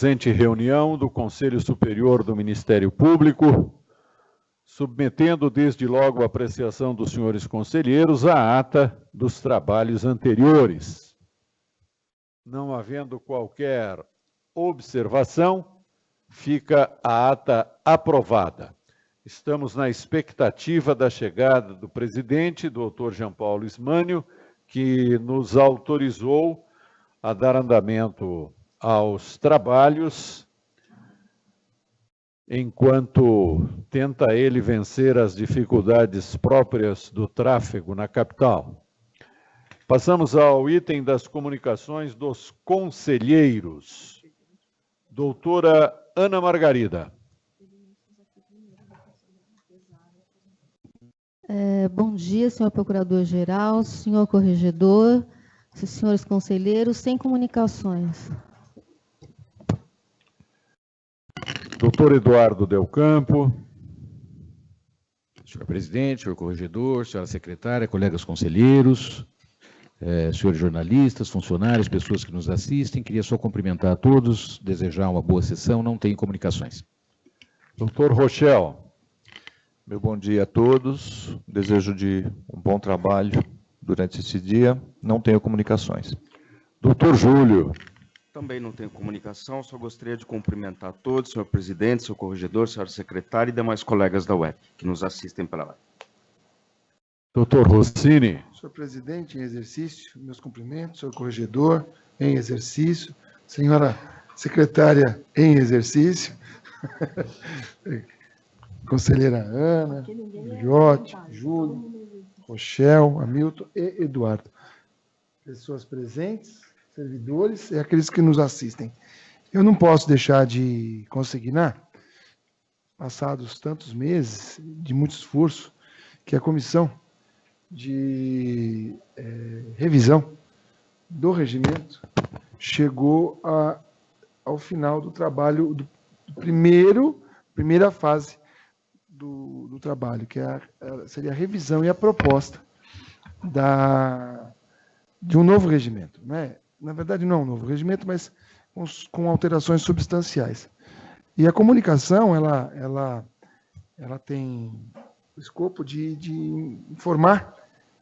presente reunião do Conselho Superior do Ministério Público, submetendo desde logo a apreciação dos senhores conselheiros a ata dos trabalhos anteriores. Não havendo qualquer observação, fica a ata aprovada. Estamos na expectativa da chegada do presidente, doutor Jean Paulo Ismânio, que nos autorizou a dar andamento aos trabalhos, enquanto tenta ele vencer as dificuldades próprias do tráfego na capital. Passamos ao item das comunicações dos conselheiros. Doutora Ana Margarida. Bom dia, senhor procurador-geral, senhor corregedor, senhores conselheiros, sem comunicações. Doutor Eduardo Del Campo. Senhor presidente, senhor corregedor, senhora secretária, colegas conselheiros, senhores jornalistas, funcionários, pessoas que nos assistem, queria só cumprimentar a todos, desejar uma boa sessão, não tenho comunicações. Doutor Rochel. Meu bom dia a todos, desejo de um bom trabalho durante esse dia, não tenho comunicações. Doutor Júlio. Também não tenho comunicação, só gostaria de cumprimentar a todos, senhor presidente, senhor corregedor, senhora secretária e demais colegas da UEP, que nos assistem pela live. Doutor Rossini. Senhor presidente, em exercício, meus cumprimentos, senhor corregedor, em exercício, senhora secretária, em exercício, conselheira Ana, Jote, Júlio, Rochel, Hamilton e Eduardo. Pessoas presentes, servidores e aqueles que nos assistem. Eu não posso deixar de consignar, passados tantos meses de muito esforço, que a comissão de revisão do regimento chegou ao final do trabalho, primeira fase do trabalho, que seria a revisão e a proposta de um novo regimento, né? Na verdade, não é um novo regimento, mas com alterações substanciais. E a comunicação, ela tem o escopo de informar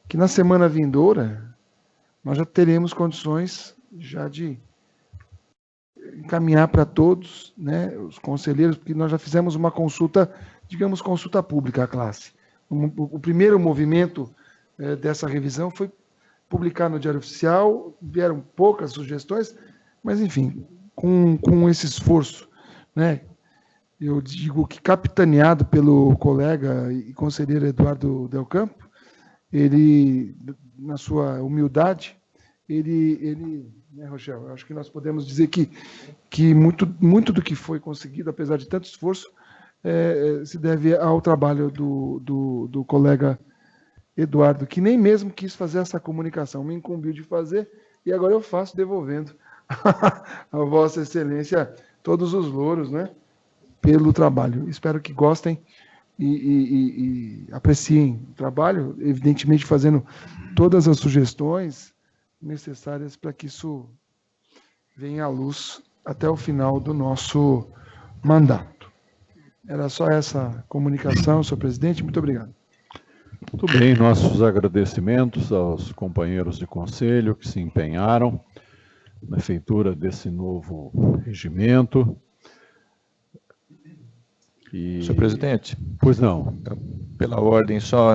que na semana vindoura nós já teremos condições já de encaminhar para todos, né, os conselheiros, porque nós já fizemos uma consulta, digamos, consulta pública à classe. O primeiro movimento dessa revisão foi publicar no Diário Oficial, vieram poucas sugestões, mas, enfim, com esse esforço, né, eu digo que capitaneado pelo colega e conselheiro Eduardo Del Campo, ele, na sua humildade, né, Rochel, eu acho que nós podemos dizer que muito do que foi conseguido, apesar de tanto esforço, se deve ao trabalho do colega Eduardo, que nem mesmo quis fazer essa comunicação, me incumbiu de fazer, e agora eu faço devolvendo a Vossa Excelência todos os louros, né, pelo trabalho. Espero que gostem e apreciem o trabalho, evidentemente fazendo todas as sugestões necessárias para que isso venha à luz até o final do nosso mandato. Era só essa comunicação, senhor presidente. Muito obrigado. Muito bem, nossos agradecimentos aos companheiros de conselho que se empenharam na feitura desse novo regimento. Senhor presidente. Pois não. Pela ordem, só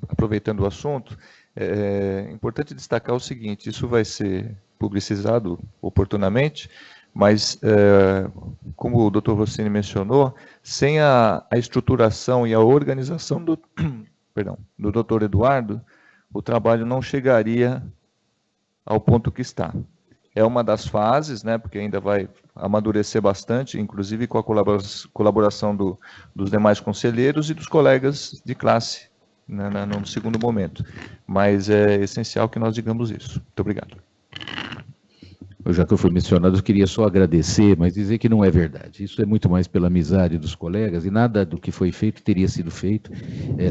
aproveitando o assunto, é importante destacar o seguinte: isso vai ser publicizado oportunamente, mas, como o Dr. Rossini mencionou, sem a estruturação e a organização do Dr. Eduardo, o trabalho não chegaria ao ponto que está. É uma das fases, né, porque ainda vai amadurecer bastante, inclusive com a colaboração dos demais conselheiros e dos colegas de classe, né, no segundo momento. Mas é essencial que nós digamos isso. Muito obrigado. Já que eu fui mencionado, eu queria só agradecer, mas dizer que não é verdade. Isso é muito mais pela amizade dos colegas, e nada do que foi feito teria sido feito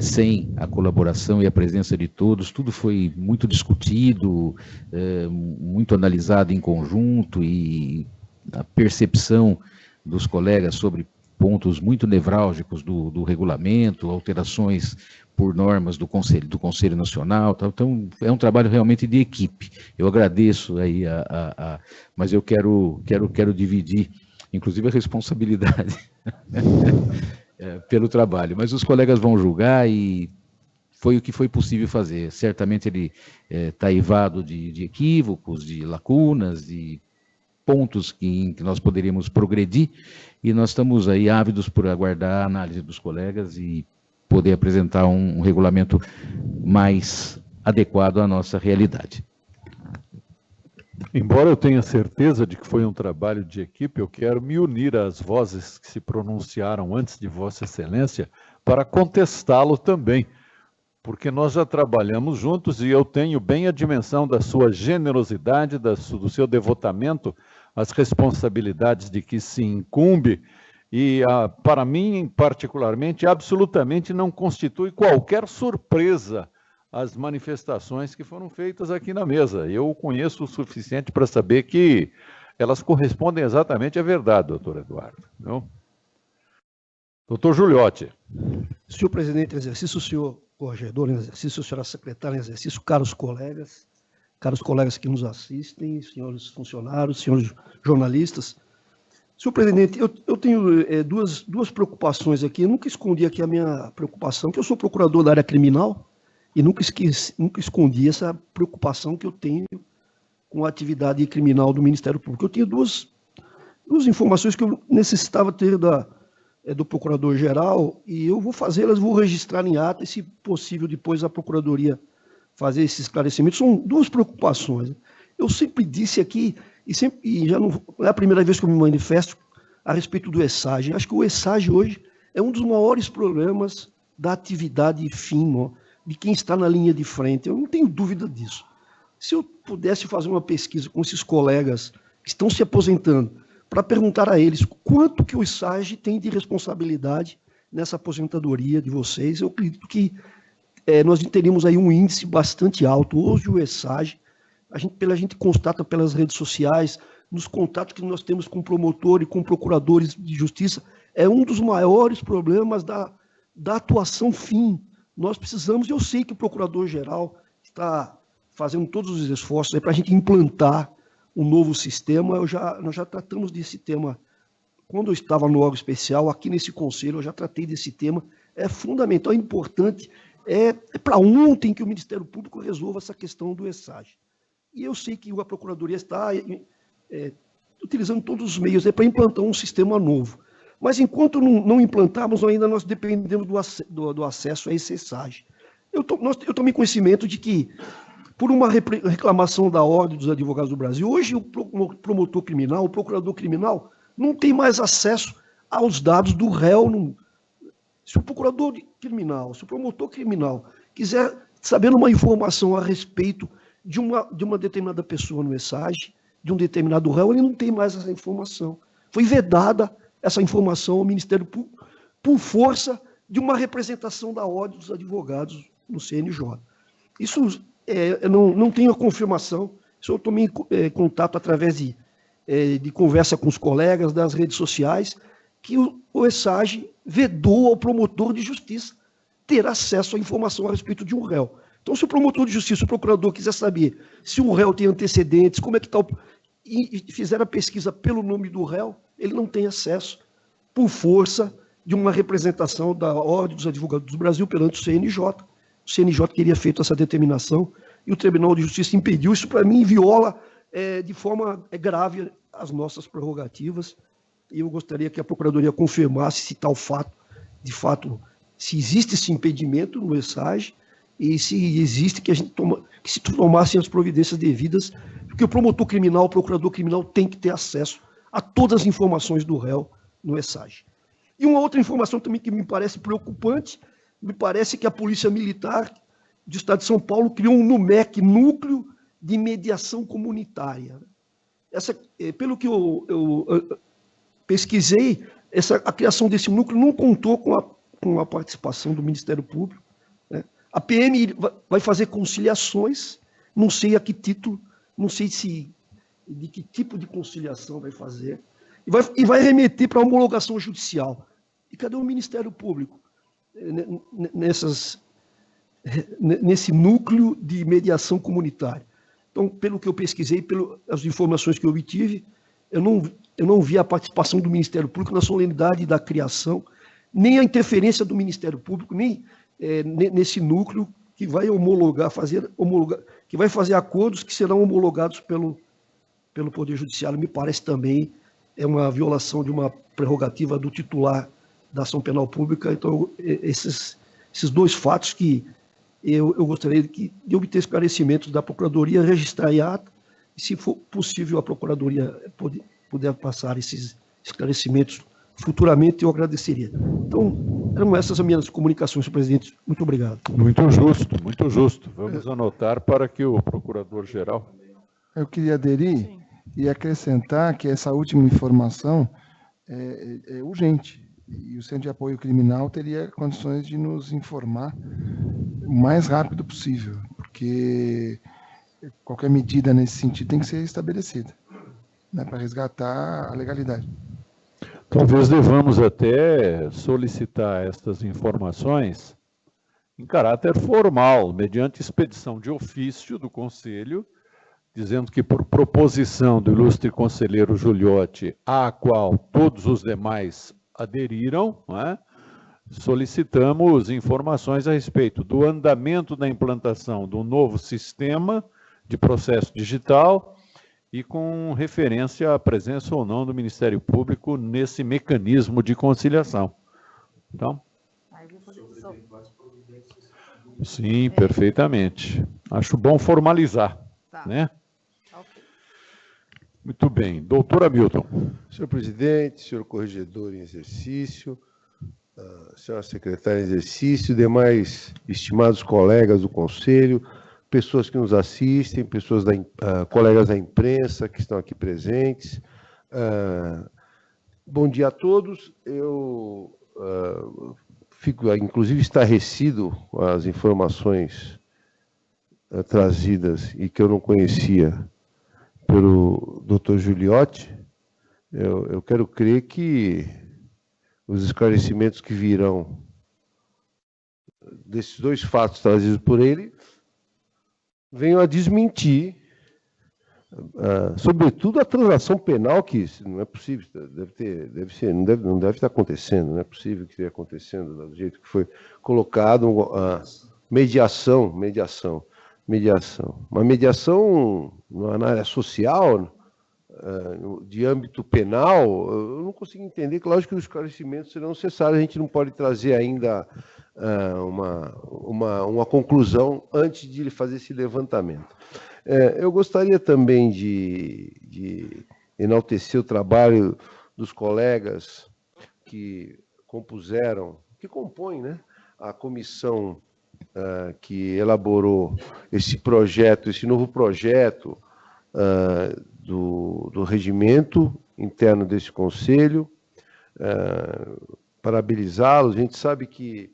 sem a colaboração e a presença de todos. Tudo foi muito discutido, muito analisado em conjunto, e a percepção dos colegas sobre pontos muito nevrálgicos do regulamento, alterações por normas do Conselho Nacional, tal. Então é um trabalho realmente de equipe. Eu agradeço aí, mas eu quero dividir, inclusive, a responsabilidade pelo trabalho. Mas os colegas vão julgar e foi o que foi possível fazer. Certamente ele está eivado de equívocos, de lacunas, de pontos em que nós poderíamos progredir, e nós estamos aí ávidos por aguardar a análise dos colegas e poder apresentar um regulamento mais adequado à nossa realidade. Embora eu tenha certeza de que foi um trabalho de equipe, eu quero me unir às vozes que se pronunciaram antes de Vossa Excelência para contestá-lo também, porque nós já trabalhamos juntos e eu tenho bem a dimensão da sua generosidade, do seu devotamento às responsabilidades de que se incumbe, e para mim, particularmente, absolutamente não constitui qualquer surpresa as manifestações que foram feitas aqui na mesa. Eu conheço o suficiente para saber que elas correspondem exatamente à verdade, doutor Eduardo. Não? Doutor Giuliotti. Senhor presidente em exercício, senhor corregedor em exercício, senhora secretária em exercício, caros colegas que nos assistem, senhores funcionários, senhores jornalistas. Senhor presidente, eu tenho duas preocupações aqui. Eu nunca escondi aqui a minha preocupação, que eu sou procurador da área criminal, e nunca escondi essa preocupação que eu tenho com a atividade criminal do Ministério Público. Eu tenho duas informações que eu necessitava ter do Procurador-Geral, e eu vou fazê-las, vou registrar em ata, e se possível depois a Procuradoria fazer esse esclarecimento. São duas preocupações. Eu sempre disse aqui, e já não é a primeira vez que eu me manifesto a respeito do ESAGE. Acho que o ESAGE hoje é um dos maiores problemas da atividade fim, de quem está na linha de frente. Eu não tenho dúvida disso. Se eu pudesse fazer uma pesquisa com esses colegas que estão se aposentando, para perguntar a eles quanto que o ESAGE tem de responsabilidade nessa aposentadoria de vocês, eu acredito que nós teríamos aí um índice bastante alto. Hoje o ESAGE, a gente constata pelas redes sociais, nos contatos que nós temos com promotor e com procuradores de justiça, é um dos maiores problemas da atuação fim. Nós precisamos, eu sei que o Procurador-Geral está fazendo todos os esforços para a gente implantar um novo sistema. Nós já tratamos desse tema quando eu estava no órgão especial, aqui nesse conselho, eu já tratei desse tema. É fundamental, é importante, é para ontem que o Ministério Público resolva essa questão do ESAGE. E eu sei que a Procuradoria está utilizando todos os meios para implantar um sistema novo. Mas enquanto não implantarmos, ainda nós dependemos do acesso a esse ESAGE. Eu tomei conhecimento de que, por uma reclamação da Ordem dos Advogados do Brasil, hoje o promotor criminal, o procurador criminal, não tem mais acesso aos dados do réu. Se o procurador criminal, se o promotor criminal quiser saber uma informação a respeito de uma determinada pessoa no ESAGE, de um determinado réu, ele não tem mais essa informação. Foi vedada essa informação ao Ministério Público por força de uma representação da Ordem dos Advogados no CNJ. Isso eu não tenho a confirmação, isso eu tomei contato através de conversa com os colegas das redes sociais, que o ESAGE vedou ao promotor de justiça ter acesso à informação a respeito de um réu. Então, se o promotor de justiça, o procurador, quiser saber se o réu tem antecedentes, como é que está, e fizer a pesquisa pelo nome do réu, ele não tem acesso por força de uma representação da Ordem dos Advogados do Brasil perante o CNJ. O CNJ teria feito essa determinação e o Tribunal de Justiça impediu. Isso, para mim, viola de forma grave as nossas prerrogativas, e eu gostaria que a Procuradoria confirmasse se tal fato, de fato, se existe esse impedimento no ESAGE e se existe que se tomassem as providências devidas, porque o promotor criminal, o procurador criminal tem que ter acesso a todas as informações do réu no ESAGE. E uma outra informação também que me parece preocupante, me parece que a Polícia Militar do Estado de São Paulo criou um NUMEC, Núcleo de Mediação Comunitária. Pelo que eu pesquisei, a criação desse núcleo não contou com a participação do Ministério Público, né? A PM vai fazer conciliações, não sei a que título, não sei se de que tipo de conciliação vai fazer, e vai remeter para a homologação judicial. E cadê o Ministério Público nesse núcleo de mediação comunitária? Então, pelo que eu pesquisei, pelas informações que eu obtive, eu não vi a participação do Ministério Público na solenidade da criação, nem a interferência do Ministério Público, nem nesse núcleo que vai que vai fazer acordos que serão homologados pelo Poder Judiciário. Me parece também uma violação de uma prerrogativa do titular da ação penal pública. Então, esses dois fatos que eu gostaria de obter esclarecimentos da Procuradoria, registrar em ata, e, se for possível, a Procuradoria puder passar esses esclarecimentos futuramente, eu agradeceria. Então, eram essas as minhas comunicações, senhor presidente. Muito obrigado. Muito justo, muito justo. Vamos anotar para que o Procurador-Geral... Eu queria aderir e acrescentar que essa última informação é urgente. E o Centro de Apoio Criminal teria condições de nos informar o mais rápido possível, porque qualquer medida nesse sentido tem que ser estabelecida, né, para resgatar a legalidade. Talvez devamos até solicitar estas informações em caráter formal, mediante expedição de ofício do Conselho, dizendo que, por proposição do ilustre conselheiro Giuliotti, à qual todos os demais aderiram, né, solicitamos informações a respeito do andamento da implantação do novo sistema de processo digital e com referência à presença ou não do Ministério Público nesse mecanismo de conciliação. Então, sim, perfeitamente. Acho bom formalizar, né? Muito bem. Doutor Hamilton. Senhor presidente, senhor corregedor em exercício, senhora secretária em exercício, demais estimados colegas do Conselho, pessoas que nos assistem, colegas da imprensa que estão aqui presentes. Bom dia a todos. Eu fico, inclusive, estarrecido com as informações trazidas e que eu não conhecia pelo Dr. Giuliotti. Eu quero crer que os esclarecimentos que virão desses dois fatos trazidos por ele venham a desmentir, sobretudo a transação penal, que não é possível, não deve estar acontecendo, não é possível que esteja acontecendo do jeito que foi colocado, mediação. Uma mediação na área social, de âmbito penal, eu não consigo entender. Que lógico que os esclarecimentos serão necessários, a gente não pode trazer ainda uma conclusão antes de fazer esse levantamento. Eu gostaria também de enaltecer o trabalho dos colegas que compõem, né, a comissão que elaborou esse novo projeto do regimento interno desse Conselho, parabenizá-los. A gente sabe que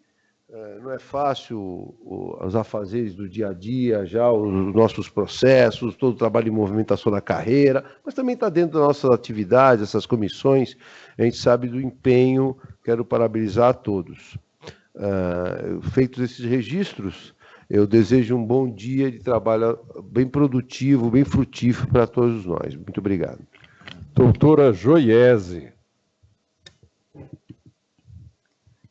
não é fácil os afazeres do dia a dia, já os nossos processos, todo o trabalho de movimentação da carreira, mas também está dentro das nossas atividades, essas comissões, a gente sabe do empenho. Quero parabenizar a todos. Feitos esses registros, eu desejo um bom dia de trabalho bem produtivo, bem frutífero para todos nós. Muito obrigado. Doutora Joiese.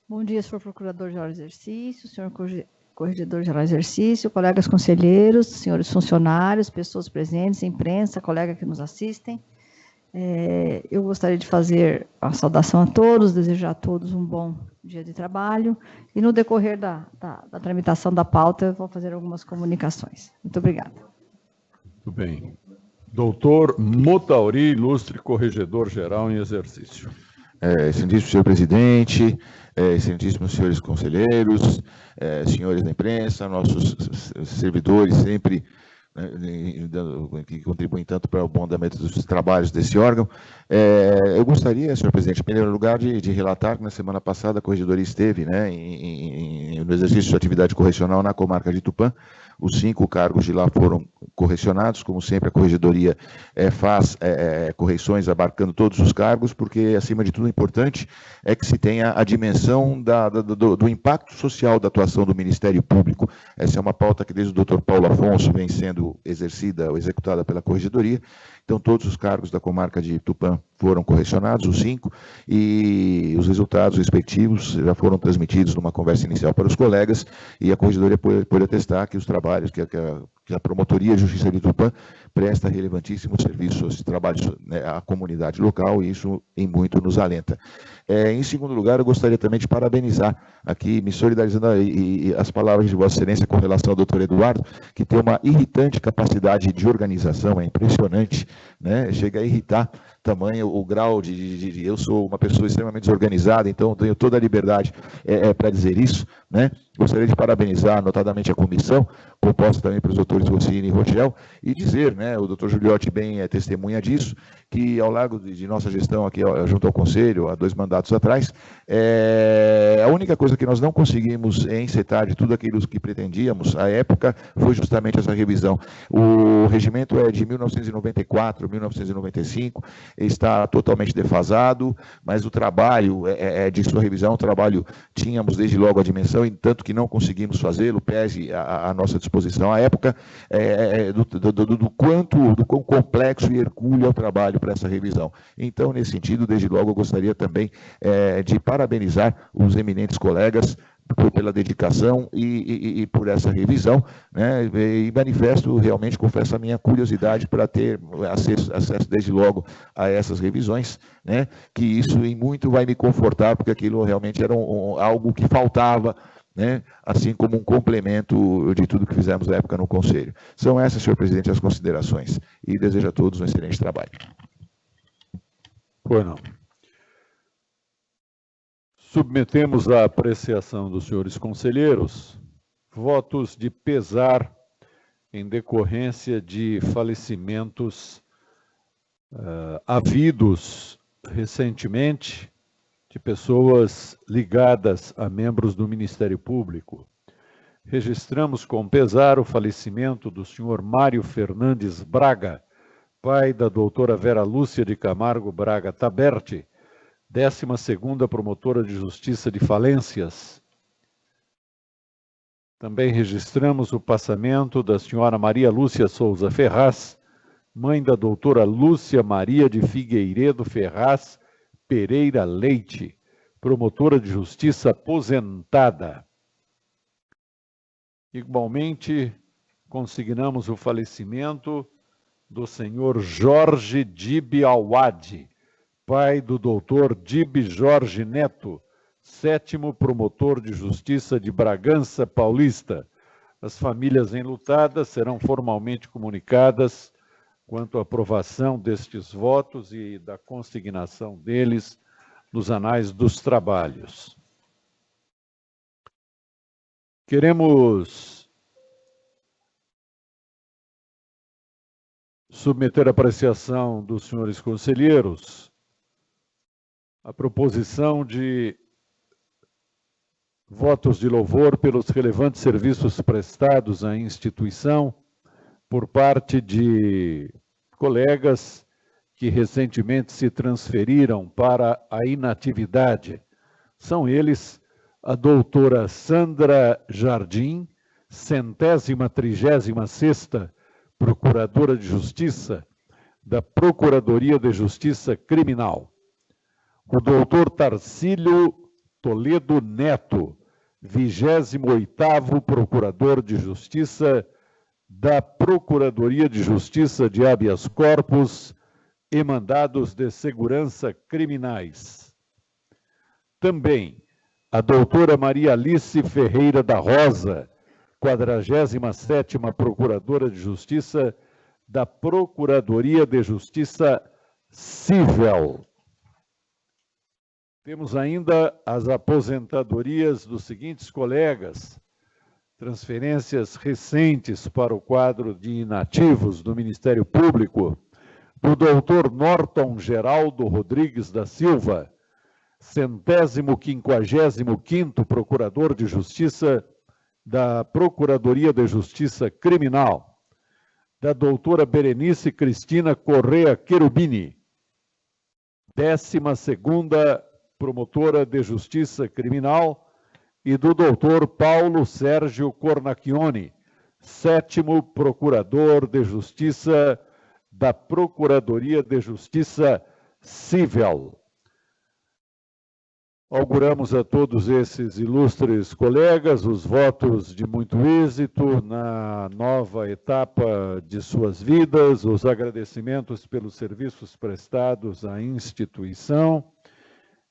Bom dia, senhor Procurador-Geral de Exercício, senhor Corregedor-Geral de Exercício, colegas conselheiros, senhores funcionários, pessoas presentes, imprensa, colegas que nos assistem. Eu gostaria de fazer a saudação a todos, desejar a todos um bom dia de trabalho, e no decorrer da tramitação da pauta, eu vou fazer algumas comunicações. Muito obrigada. Muito bem. Doutor Motauri, ilustre Corregedor-Geral em Exercício. Excelentíssimo senhor presidente, excelentíssimos senhores conselheiros, senhores da imprensa, nossos servidores sempre, né, que contribuem tanto para o bom andamento dos trabalhos desse órgão. Eu gostaria, senhor presidente, em primeiro lugar, de relatar que na semana passada a Corregedoria esteve, né, no exercício de atividade correcional na comarca de Tupã, os 5 cargos de lá foram correcionados. Como sempre, a Corregedoria faz correções abarcando todos os cargos, porque, acima de tudo, o importante é que se tenha a dimensão do impacto social da atuação do Ministério Público. Essa é uma pauta que, desde o Dr. Paulo Afonso, vem sendo exercida ou executada pela Corregedoria. Então, todos os cargos da comarca de Tupã foram correcionados, os 5, e os resultados respectivos já foram transmitidos numa conversa inicial para os colegas, e a Corregedoria pôde atestar que os trabalhos que a Promotoria de Justiça de Tupã presta relevantíssimos serviços de trabalho à comunidade local, e isso em muito nos alenta. Em segundo lugar, eu gostaria também de parabenizar aqui, me solidarizando as palavras de Vossa Excelência com relação ao doutor Eduardo, que tem uma irritante capacidade de organização, é impressionante, né? Chega a irritar tamanho o grau eu sou uma pessoa extremamente desorganizada, então tenho toda a liberdade para dizer isso, né? Gostaria de parabenizar notadamente a comissão, composta também pelos doutores Rossini e Rogel, e dizer, né, o doutor Giuliotti bem é testemunha disso, que ao largo de nossa gestão aqui junto ao Conselho, há 2 mandatos atrás, a única coisa que nós não conseguimos encetar de tudo aquilo que pretendíamos à época foi justamente essa revisão. O regimento é de 1994, 1995, está totalmente defasado, mas o trabalho de sua revisão, tínhamos desde logo a dimensão, e tanto que não conseguimos fazê-lo, pese a nossa disposição à época, do quão complexo e hercúleo é o trabalho para essa revisão. Então, nesse sentido, desde logo, eu gostaria também de parabenizar os eminentes colegas pela dedicação e por essa revisão, né? E manifesto, realmente, confesso a minha curiosidade para ter acesso desde logo a essas revisões, né? Que isso em muito vai me confortar, porque aquilo realmente era algo que faltava, né? Assim como um complemento de tudo que fizemos na época no Conselho. São essas, senhor presidente, as considerações, e desejo a todos um excelente trabalho. Pois não. Submetemos à apreciação dos senhores conselheiros votos de pesar em decorrência de falecimentos havidos recentemente de pessoas ligadas a membros do Ministério Público. Registramos com pesar o falecimento do senhor Mário Fernandes Braga, pai da doutora Vera Lúcia de Camargo Braga Taberti, 12ª Promotora de Justiça de Falências. Também registramos o passamento da senhora Maria Lúcia Souza Ferraz, mãe da doutora Lúcia Maria de Figueiredo Ferraz Pereira Leite, promotora de justiça aposentada. Igualmente, consignamos o falecimento do senhor Jorge Dibe Awad, pai do doutor Dibe Jorge Neto, 7º promotor de justiça de Bragança Paulista. As famílias enlutadas serão formalmente comunicadas quanto à aprovação destes votos e da consignação deles nos anais dos trabalhos. Queremos submeter à apreciação dos senhores conselheiros a proposição de votos de louvor pelos relevantes serviços prestados à instituição por parte de colegas que recentemente se transferiram para a inatividade. São eles a doutora Sandra Jardim, 136ª Procuradora de Justiça da Procuradoria de Justiça Criminal. O doutor Tarcílio Toledo Neto, 28º Procurador de Justiça da Procuradoria de Justiça de Habeas Corpus e Mandados de Segurança Criminais. Também a doutora Maria Alice Ferreira da Rosa, 47ª Procuradora de Justiça da Procuradoria de Justiça Civil. Temos ainda as aposentadorias dos seguintes colegas, transferências recentes para o quadro de inativos do Ministério Público, do doutor Norton Geraldo Rodrigues da Silva, 155º Procurador de Justiça da Procuradoria de Justiça Criminal, da doutora Berenice Cristina Correa Cherubini, 12ª Promotora de Justiça Criminal, e do doutor Paulo Sérgio Cornacchione, 7º Procurador de Justiça da Procuradoria de Justiça Civil. Auguramos a todos esses ilustres colegas os votos de muito êxito na nova etapa de suas vidas, os agradecimentos pelos serviços prestados à instituição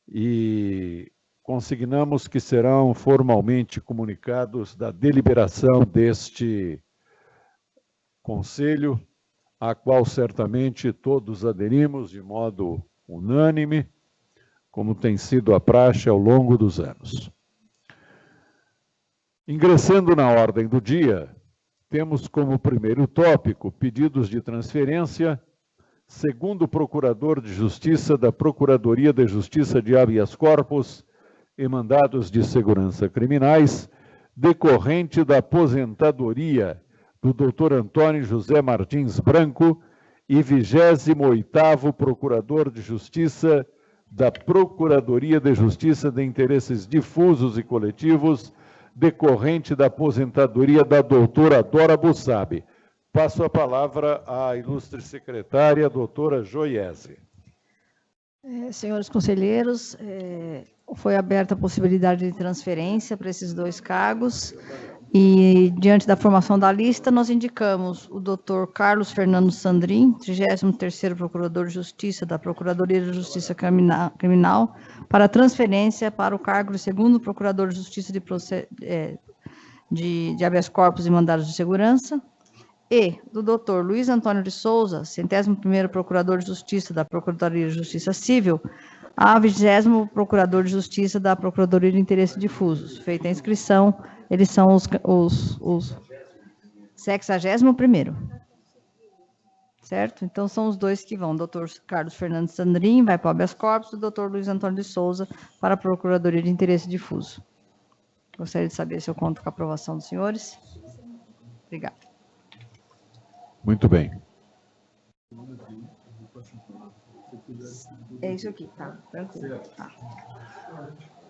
e consignamos que serão formalmente comunicados da deliberação deste Conselho, a qual certamente todos aderimos de modo unânime, como tem sido a praxe ao longo dos anos. Ingressando na ordem do dia, temos como primeiro tópico pedidos de transferência, segundo Procurador de Justiça da Procuradoria de Justiça de Habeas Corpus e mandados de segurança criminais, decorrente da aposentadoria do Dr. Antônio José Martins Branco e 28º Procurador de Justiça da Procuradoria de Justiça de Interesses Difusos e Coletivos, decorrente da aposentadoria da doutora Dora Bussabi. Passo a palavra à ilustre secretária, doutora Joiese. Senhores conselheiros, foi aberta a possibilidade de transferência para esses dois cargos e, diante da formação da lista, nós indicamos o doutor Carlos Fernando Sandrin, 33º Procurador de Justiça da Procuradoria de Justiça Criminal, para transferência para o cargo de 2º Procurador de Justiça de Habeas Corpus e Mandados de Segurança, e do doutor Luiz Antônio de Souza, 101º Procurador de Justiça da Procuradoria de Justiça Civil, a 20º Procurador de Justiça da Procuradoria de Interesses Difusos. Feita a inscrição, eles são os 61º. Certo? Então, são os dois que vão. O doutor Carlos Fernando Sandrin vai para o habeas corpus, e o doutor Luiz Antônio de Souza para a Procuradoria de Interesse Difuso. Gostaria de saber se eu conto com a aprovação dos senhores. Obrigada. Muito bem. É isso aqui, tá? Tranquilo. Tá.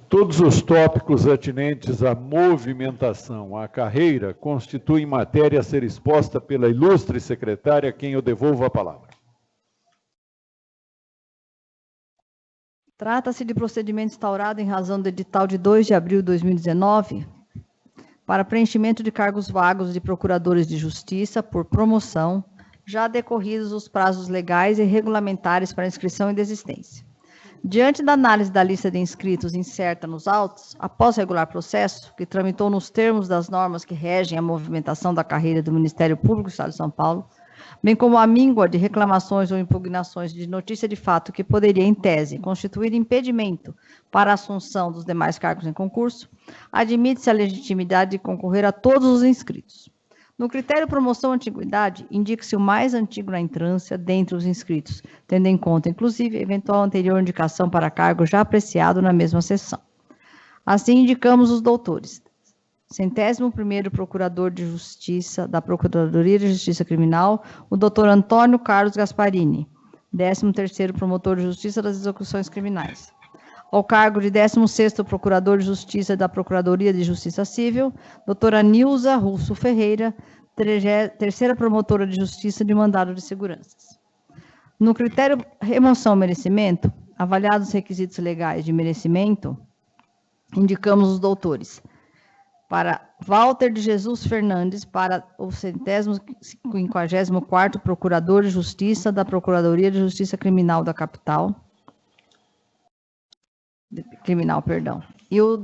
Todos os tópicos atinentes à movimentação, à carreira, constituem matéria a ser exposta pela ilustre secretária, a quem eu devolvo a palavra. Trata-se de procedimento instaurado em razão do edital de 2 de abril de 2019 para preenchimento de cargos vagos de procuradores de justiça por promoção, já decorridos os prazos legais e regulamentares para inscrição e desistência. Diante da análise da lista de inscritos incerta nos autos, após regular processo, que tramitou nos termos das normas que regem a movimentação da carreira do Ministério Público do Estado de São Paulo, bem como a míngua de reclamações ou impugnações de notícia de fato que poderia, em tese, constituir impedimento para a assunção dos demais cargos em concurso, admite-se a legitimidade de concorrer a todos os inscritos. No critério promoção-antiguidade, indica-se o mais antigo na entrância dentre os inscritos, tendo em conta, inclusive, eventual anterior indicação para cargo já apreciado na mesma sessão. Assim, indicamos os doutores: 101º Procurador de Justiça da Procuradoria de Justiça Criminal, o doutor Antônio Carlos Gasparini, 13º Promotor de Justiça das Execuções Criminais. Ao cargo de 16º Procurador de Justiça da Procuradoria de Justiça Civil, doutora Nilza Russo Ferreira, 3ª Promotora de Justiça de Mandado de Seguranças. No critério remoção-merecimento, avaliados os requisitos legais de merecimento, indicamos os doutores: para Walter de Jesus Fernandes, para o 154º Procurador de Justiça da Procuradoria de Justiça Criminal da Capital, e os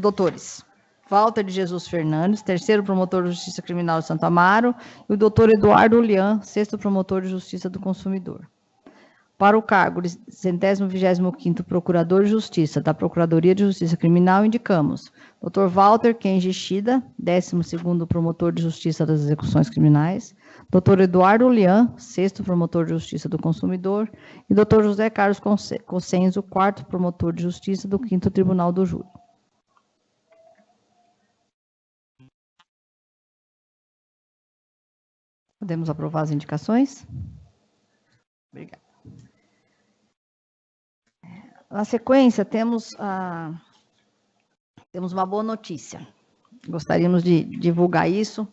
doutores Walter de Jesus Fernandes, 3º Promotor de Justiça Criminal de Santo Amaro, e o doutor Eduardo Ulian, 6º Promotor de Justiça do Consumidor. Para o cargo de 125º Procurador de Justiça da Procuradoria de Justiça Criminal, indicamos Dr. Walter Kenji Shida, 12º Promotor de Justiça das Execuções Criminais, Dr. Eduardo Ulian, 6º Promotor de Justiça do Consumidor, e Dr. José Carlos Cossenzo, 4º Promotor de Justiça do 5º Tribunal do Júri. Podemos aprovar as indicações? Obrigada. Na sequência, temos uma boa notícia. Gostaríamos de divulgar isso.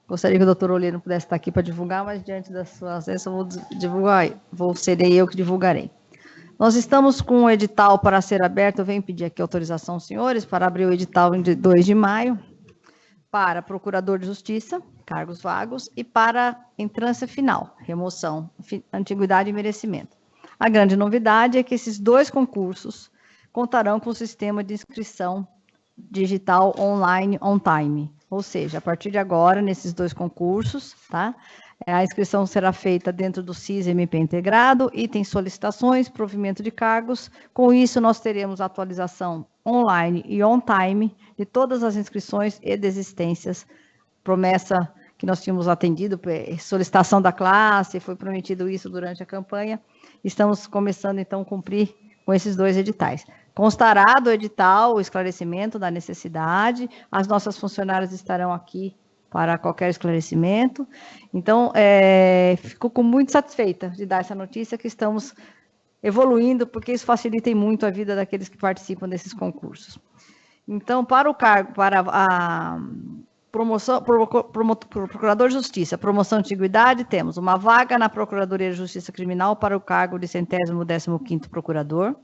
Gostaria que o doutor Olheiro pudesse estar aqui para divulgar, mas diante das suas vezes eu vou divulgar, serei eu que divulgarei. Nós estamos com o edital para ser aberto, eu venho pedir aqui autorização aos senhores para abrir o edital em 2 de maio, para procurador de justiça, cargos vagos, e para entrância final, remoção, antiguidade e merecimento. A grande novidade é que esses 2 concursos contarão com o sistema de inscrição digital online on-time, ou seja, a partir de agora, nesses 2 concursos, tá? A inscrição será feita dentro do SIS-MP integrado, item solicitações, provimento de cargos. Com isso, nós teremos atualização online e on-time de todas as inscrições e desistências. Promessa que nós tínhamos atendido, solicitação da classe, foi prometido isso durante a campanha. Estamos começando, então, a cumprir com esses 2 editais. Constará do edital o esclarecimento da necessidade, as nossas funcionárias estarão aqui para qualquer esclarecimento. Então, fico muito satisfeita de dar essa notícia que estamos evoluindo, porque isso facilita muito a vida daqueles que participam desses concursos. Então, para o cargo, para a promoção, Procurador de Justiça, promoção antiguidade, temos uma vaga na Procuradoria de Justiça Criminal para o cargo de 115º Procurador,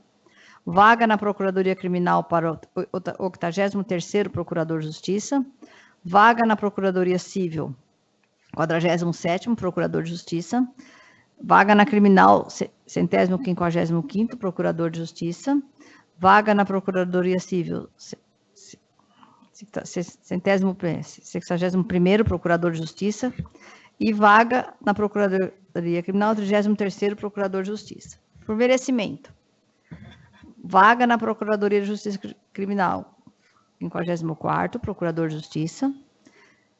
vaga na Procuradoria Criminal para o 83º Procurador de Justiça, vaga na Procuradoria Civil, 47º Procurador de Justiça, vaga na Criminal, 150º Procurador de Justiça, vaga na Procuradoria Civil, 61º Procurador de Justiça, e vaga na Procuradoria Criminal, 33º Procurador de Justiça. Por merecimento, vaga na Procuradoria de Justiça Criminal, 54º Procurador de Justiça,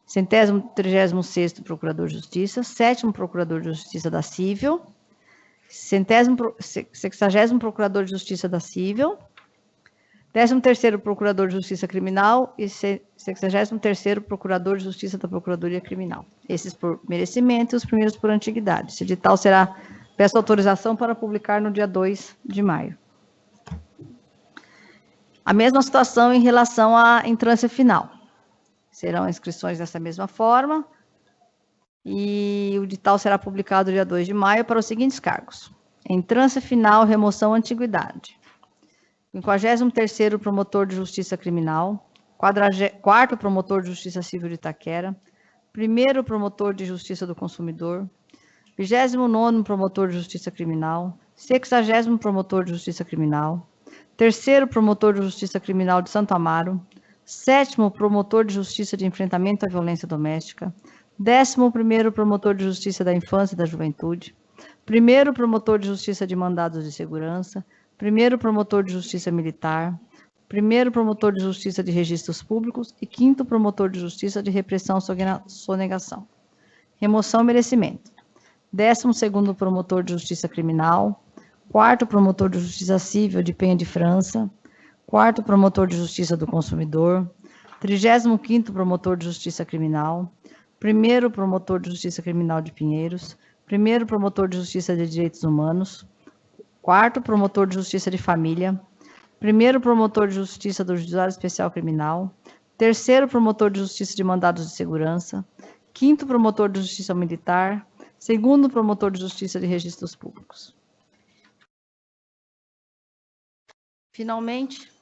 136º Procurador de Justiça, 7º Procurador de Justiça da Civil, 60º Procurador de Justiça da Civil, 13º Procurador de Justiça Criminal e 63º Procurador de Justiça da Procuradoria Criminal. Esses por merecimento e os primeiros por antiguidade. Esse edital peço autorização para publicar no dia 2 de maio. A mesma situação em relação à entrância final. Serão inscrições dessa mesma forma e o edital será publicado dia 2 de maio para os seguintes cargos. Entrância final, remoção, antiguidade. 53º Promotor de Justiça Criminal, 4º Promotor de Justiça Civil de Itaquera, 1º Promotor de Justiça do Consumidor, 29º Promotor de Justiça Criminal, 60º Promotor de Justiça Criminal, 3º Promotor de Justiça Criminal de Santo Amaro, 7º Promotor de Justiça de Enfrentamento à Violência Doméstica, 11º Promotor de Justiça da Infância e da Juventude, 1º Promotor de Justiça de Mandados de Segurança, 1º Promotor de Justiça Militar, 1º Promotor de Justiça de Registros Públicos e 5º Promotor de Justiça de Repressão e Sonegação. Remoção e merecimento. 12º Promotor de Justiça Criminal, 4º Promotor de Justiça Civil de Penha de França, 4º Promotor de Justiça do Consumidor, 35º Promotor de Justiça Criminal, 1º Promotor de Justiça Criminal de Pinheiros, 1º Promotor de Justiça de Direitos Humanos, 4º Promotor de Justiça de Família, 1º Promotor de Justiça do Juizado Especial Criminal, 3º Promotor de Justiça de Mandados de Segurança, 5º Promotor de Justiça Militar, 2º Promotor de Justiça de Registros Públicos. Finalmente,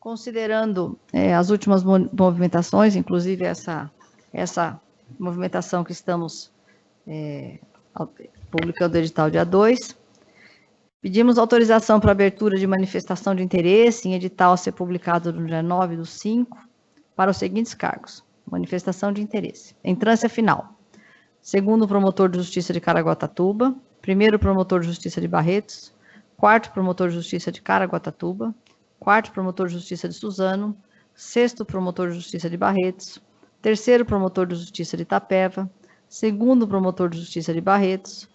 considerando as últimas movimentações, inclusive essa movimentação que estamos publicando o edital dia 2, pedimos autorização para abertura de manifestação de interesse em edital a ser publicado no dia 9/5 para os seguintes cargos. Manifestação de interesse. Entrância final. 2º Promotor de Justiça de Caraguatatuba, 1º Promotor de Justiça de Barretos, 4º Promotor de Justiça de Caraguatatuba, 4º Promotor de Justiça de Suzano, 6º Promotor de Justiça de Barretos, 3º Promotor de Justiça de Itapeva, 2º Promotor de Justiça de Barretos,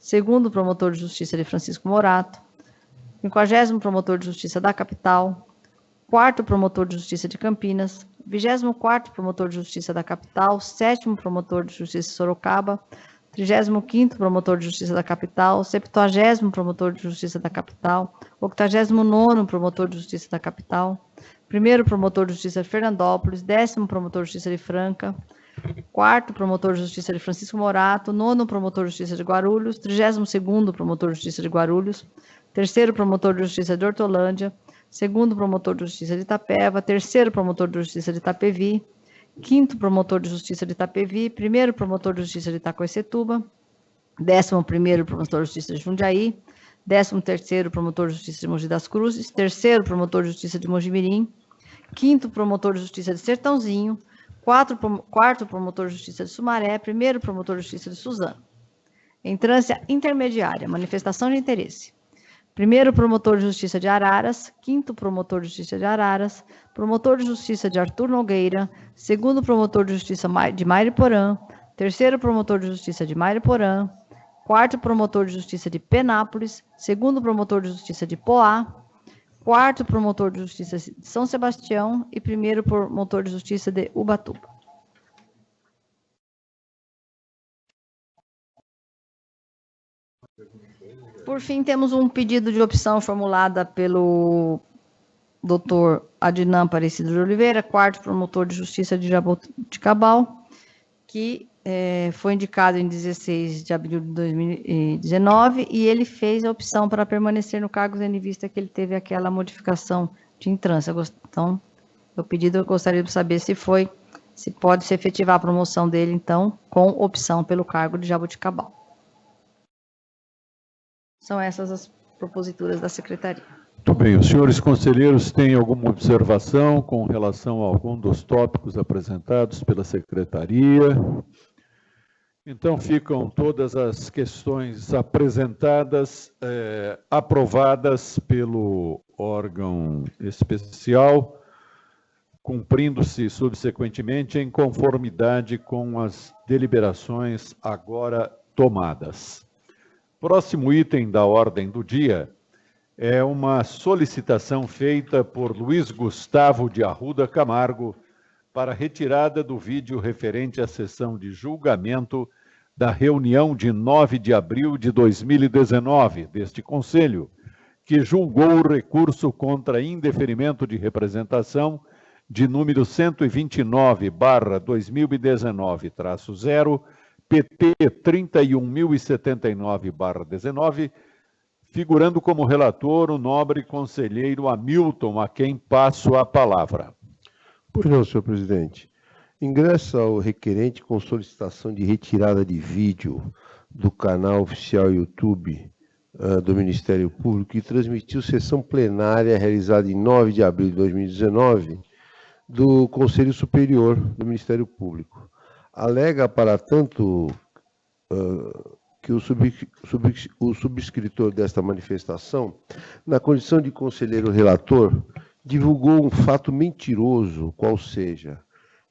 2º Promotor de Justiça de Francisco Morato, 50º Promotor de Justiça da Capital, 4º Promotor de Justiça de Campinas, 24º Promotor de Justiça da Capital, 7º Promotor de Justiça de Sorocaba, 35º Promotor de Justiça da Capital, 70º Promotor de Justiça da Capital, 89º Promotor de Justiça da Capital, 1º Promotor de Justiça de Fernandópolis, 10º Promotor de Justiça de Franca, 4º Promotor de Justiça de Francisco Morato, 9º Promotor de Justiça de Guarulhos, 32º Promotor de Justiça de Guarulhos, 3º Promotor de Justiça de Hortolândia, 2º Promotor de Justiça de Itapeva, 3º Promotor de Justiça de Itapevi, 5º Promotor de Justiça de Itapevi, 1º Promotor de Justiça de Itacoacetuba, 11º Promotor de Justiça de Jundiaí, 13º Promotor de Justiça de Mogi das Cruzes, 3º Promotor de Justiça de Mojimirim, 5º Promotor de Justiça de Sertãozinho, 4º Promotor de Justiça de Sumaré, 1º Promotor de Justiça de Suzano. Entrância intermediária, manifestação de interesse. 1º Promotor de Justiça de Araras, 5º Promotor de Justiça de Araras, Promotor de Justiça de Arthur Nogueira, 2º Promotor de Justiça de Mariporã, 3º Promotor de Justiça de Mariporã, 4º Promotor de Justiça de Penápolis, 2º Promotor de Justiça de Poá, 4º Promotor de Justiça de São Sebastião e 1º Promotor de Justiça de Ubatuba. Por fim, temos um pedido de opção formulada pelo Dr. Adnan Aparecido de Oliveira, 4º Promotor de Justiça de Jaboticabal, que foi indicado em 16 de abril de 2019, e ele fez a opção para permanecer no cargo, tendo em vista que ele teve aquela modificação de entrância. Então, o pedido, eu gostaria de saber se pode se efetivar a promoção dele, então, com opção pelo cargo de Jaboticabal. São essas as proposituras da Secretaria. Muito bem. Os senhores conselheiros têm alguma observação com relação a algum dos tópicos apresentados pela Secretaria? Então, ficam todas as questões apresentadas, aprovadas pelo órgão especial, cumprindo-se subsequentemente em conformidade com as deliberações agora tomadas. Próximo item da ordem do dia é uma solicitação feita por Luiz Gustavo de Arruda Camargo para retirada do vídeo referente à sessão de julgamento da reunião de 9 de abril de 2019 deste Conselho, que julgou o recurso contra indeferimento de representação de número 129/2019-0, PT 31.079/19, figurando como relator o nobre conselheiro Hamilton, a quem passo a palavra. Pois não, senhor presidente. Ingressa o requerente com solicitação de retirada de vídeo do canal oficial YouTube do Ministério Público, que transmitiu sessão plenária realizada em 9 de abril de 2019 do Conselho Superior do Ministério Público. Alega, para tanto, que o subscritor desta manifestação, na condição de conselheiro relator, divulgou um fato mentiroso, qual seja,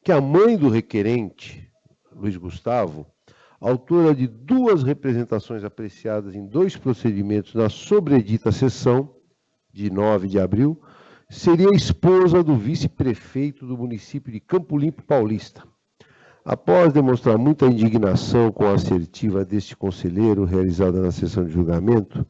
que a mãe do requerente, Luiz Gustavo, autora de 2 representações apreciadas em 2 procedimentos na sobredita sessão, de 9 de abril, seria a esposa do vice-prefeito do município de Campo Limpo Paulista. Após demonstrar muita indignação com a assertiva deste conselheiro realizada na sessão de julgamento,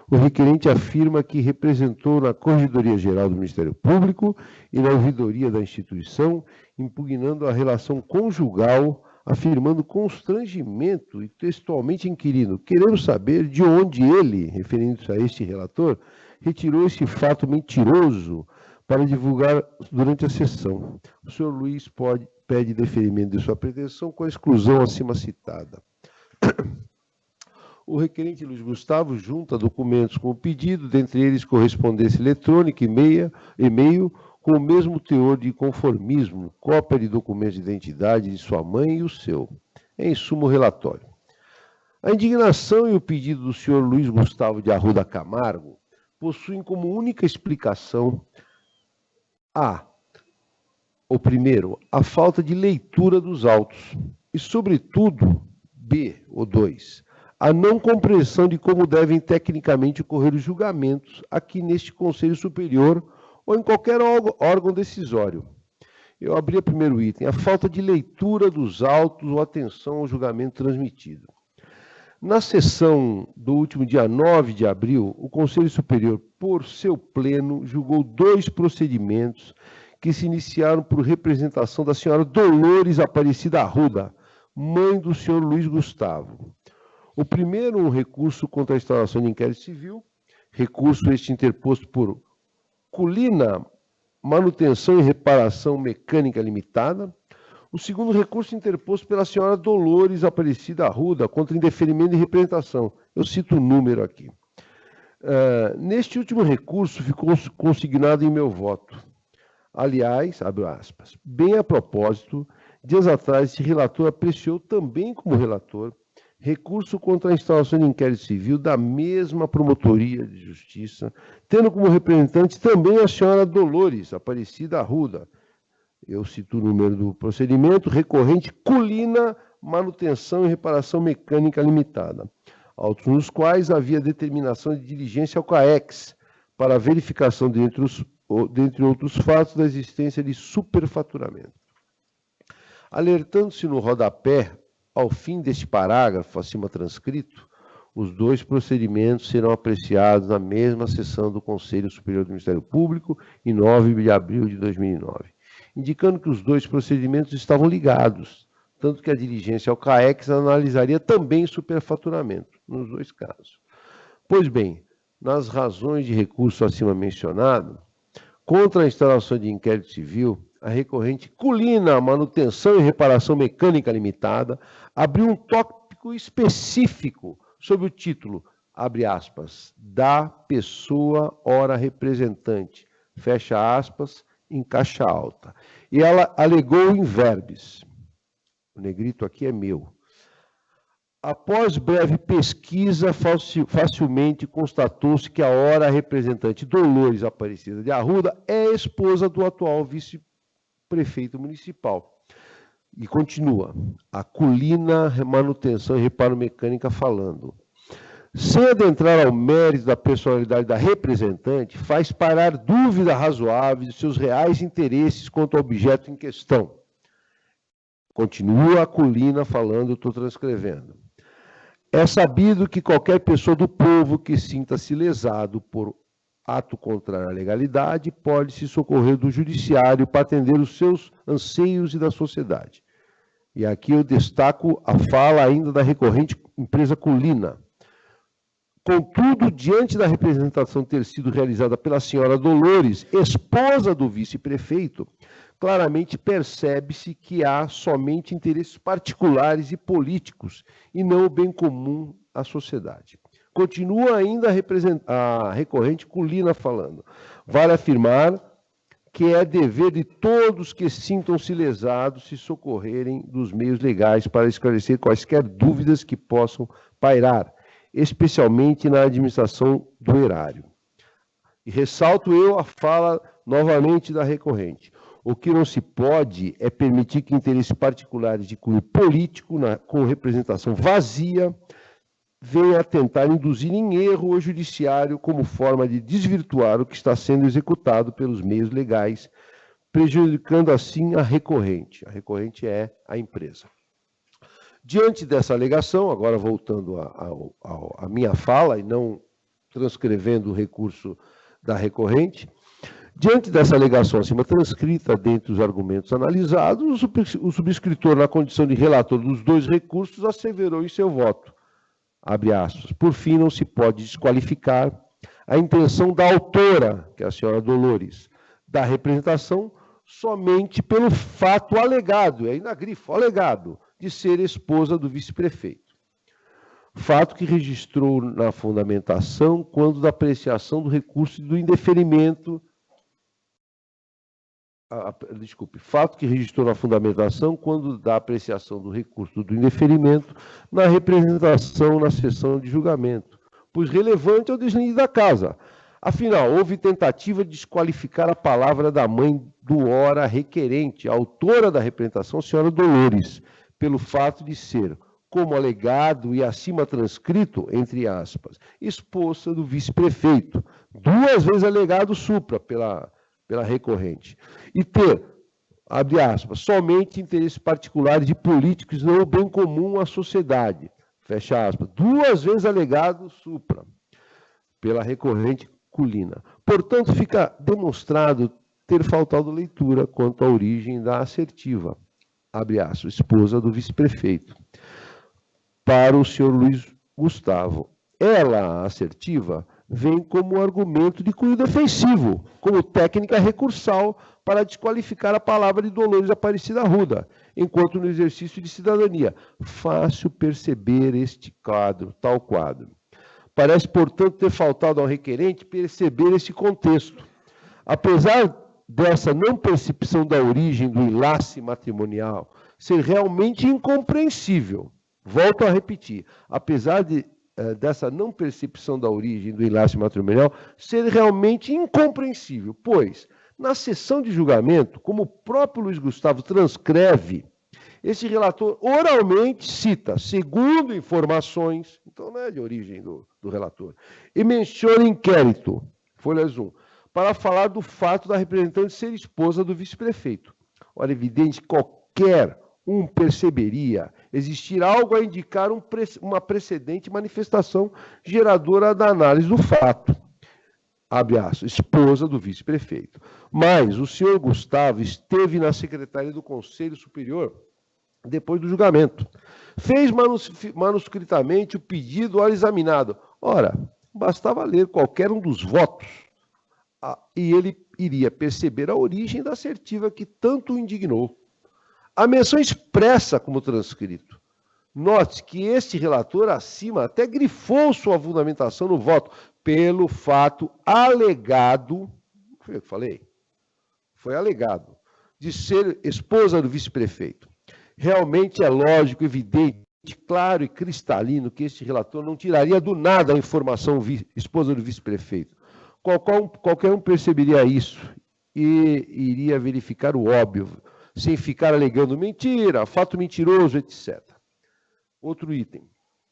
o requerente afirma que representou na Corregedoria Geral do Ministério Público e na ouvidoria da instituição, impugnando a relação conjugal, afirmando constrangimento e textualmente inquirindo: queremos saber de onde ele, referindo-se a este relator, retirou esse fato mentiroso para divulgar durante a sessão. O senhor Luiz pede deferimento de sua pretensão com a exclusão acima citada. O requerente Luiz Gustavo junta documentos com o pedido, dentre eles correspondência eletrônica, e-mail, com o mesmo teor de conformismo, cópia de documentos de identidade de sua mãe e o seu. Em suma, o relatório. A indignação e o pedido do senhor Luiz Gustavo de Arruda Camargo possuem como única explicação o primeiro, a falta de leitura dos autos e, sobretudo, ou 2, a não compreensão de como devem tecnicamente ocorrer os julgamentos aqui neste Conselho Superior ou em qualquer órgão decisório. Eu abri o primeiro item, a falta de leitura dos autos ou atenção ao julgamento transmitido. Na sessão do último dia 9 de abril, o Conselho Superior, por seu pleno, julgou 2 procedimentos que se iniciaram por representação da senhora Dolores Aparecida Arruda, mãe do senhor Luiz Gustavo. O primeiro, um recurso contra a instalação de inquérito civil, recurso este interposto por Culina Manutenção e Reparação Mecânica Limitada. O segundo recurso interposto pela senhora Dolores Aparecida Arruda contra indeferimento de representação. Eu cito o número aqui. Neste último recurso ficou consignado em meu voto. Aliás, abre aspas, bem a propósito, dias atrás esse relator apreciou também como relator recurso contra a instalação de inquérito civil da mesma promotoria de justiça, tendo como representante também a senhora Dolores Aparecida Arruda. Eu cito o número do procedimento, recorrente Culina Manutenção e Reparação Mecânica Limitada, autos nos quais havia determinação de diligência ao CAEX para a verificação, dentre outros fatos, da existência de superfaturamento. Alertando-se no rodapé, ao fim deste parágrafo acima transcrito, os 2 procedimentos serão apreciados na mesma sessão do Conselho Superior do Ministério Público, em 9 de abril de 2009, indicando que os 2 procedimentos estavam ligados, tanto que a diligência ao CAEX analisaria também superfaturamento, nos 2 casos. Pois bem, nas razões de recurso acima mencionado, contra a instalação de inquérito civil, a recorrente Culina Manutenção e Reparação Mecânica Limitada abriu um tópico específico sob o título, abre aspas, da pessoa ora representante, fecha aspas, em caixa alta. E ela alegou em verbis. O negrito aqui é meu. Após breve pesquisa, facilmente constatou-se que a ora representante Dolores Aparecida de Arruda é esposa do atual vice-prefeito municipal. E continua, a Culina Manutenção e Reparo Mecânica falando. Sem adentrar ao mérito da personalidade da representante, faz parar dúvida razoável de seus reais interesses quanto ao objeto em questão. Continua a Culina falando, eu estou transcrevendo. É sabido que qualquer pessoa do povo que sinta-se lesado por ato contrário à legalidade pode se socorrer do judiciário para atender os seus anseios e da sociedade. E aqui eu destaco a fala ainda da recorrente empresa Culina. Contudo, diante da representação ter sido realizada pela senhora Dolores, esposa do vice-prefeito, claramente percebe-se que há somente interesses particulares e políticos, e não o bem comum à sociedade. Continua ainda a recorrente Culina falando. Vale afirmar que é dever de todos que sintam-se lesados se socorrerem dos meios legais para esclarecer quaisquer dúvidas que possam pairar, especialmente na administração do erário. E ressalto eu a fala novamente da recorrente. O que não se pode é permitir que interesses particulares de cunho político, com representação vazia, venha a tentar induzir em erro o judiciário como forma de desvirtuar o que está sendo executado pelos meios legais, prejudicando assim a recorrente. A recorrente é a empresa. Diante dessa alegação, agora voltando à minha fala e não transcrevendo o recurso da recorrente, diante dessa alegação acima transcrita dentre os argumentos analisados, o subscritor, na condição de relator dos 2 recursos, asseverou em seu voto, abre aspas, por fim, não se pode desqualificar a intenção da autora, que é a senhora Dolores, da representação somente pelo fato alegado, e ainda grifo, alegado, de ser esposa do vice-prefeito. Fato que registrou na fundamentação quando da apreciação do recurso do indeferimento. Fato que registrou na fundamentação quando da apreciação do recurso do indeferimento na representação na sessão de julgamento, pois relevante é o deslinde da casa. Afinal, houve tentativa de desqualificar a palavra da mãe do ora requerente, a autora da representação, a senhora Dolores, pelo fato de ser, como alegado e acima transcrito, entre aspas, esposa do vice-prefeito, 2 vezes alegado supra pela pela recorrente, e ter, abre aspas, somente interesses particulares de políticos, não o bem comum à sociedade, fecha aspas, 2 vezes alegado supra, pela recorrente Culina. Portanto, fica demonstrado ter faltado leitura quanto à origem da assertiva, abre aspas, esposa do vice-prefeito, para o senhor Luiz Gustavo. Ela, a assertiva, vem como argumento de cunho defensivo, como técnica recursal para desqualificar a palavra de Dolores Aparecida Arruda, enquanto no exercício de cidadania. Fácil perceber este quadro, tal quadro. Parece, portanto, ter faltado ao requerente perceber esse contexto. Apesar dessa não percepção da origem do enlace matrimonial ser realmente incompreensível, volto a repetir, apesar dessa não percepção da origem do enlace matrimonial ser realmente incompreensível, pois, na sessão de julgamento, como o próprio Luiz Gustavo transcreve, esse relator oralmente cita, segundo informações, então não é de origem do relator, e menciona inquérito, folhas 1, para falar do fato da representante ser esposa do vice-prefeito. Ora, evidente, qualquer um perceberia existir algo a indicar uma precedente manifestação geradora da análise do fato. Abre aspas, esposa do vice-prefeito. Mas o senhor Gustavo esteve na secretaria do Conselho Superior depois do julgamento. Fez manuscritamente o pedido ao examinado. Ora, bastava ler qualquer um dos votos e ele iria perceber a origem da assertiva que tanto o indignou. A menção expressa como transcrito. Note que este relator acima até grifou sua fundamentação no voto pelo fato alegado, foi eu que falei? Foi alegado, de ser esposa do vice-prefeito. Realmente é lógico, evidente, claro e cristalino que este relator não tiraria do nada a informação esposa do vice-prefeito. Qualquer um perceberia isso e iria verificar o óbvio, sem ficar alegando mentira, fato mentiroso, etc. Outro item.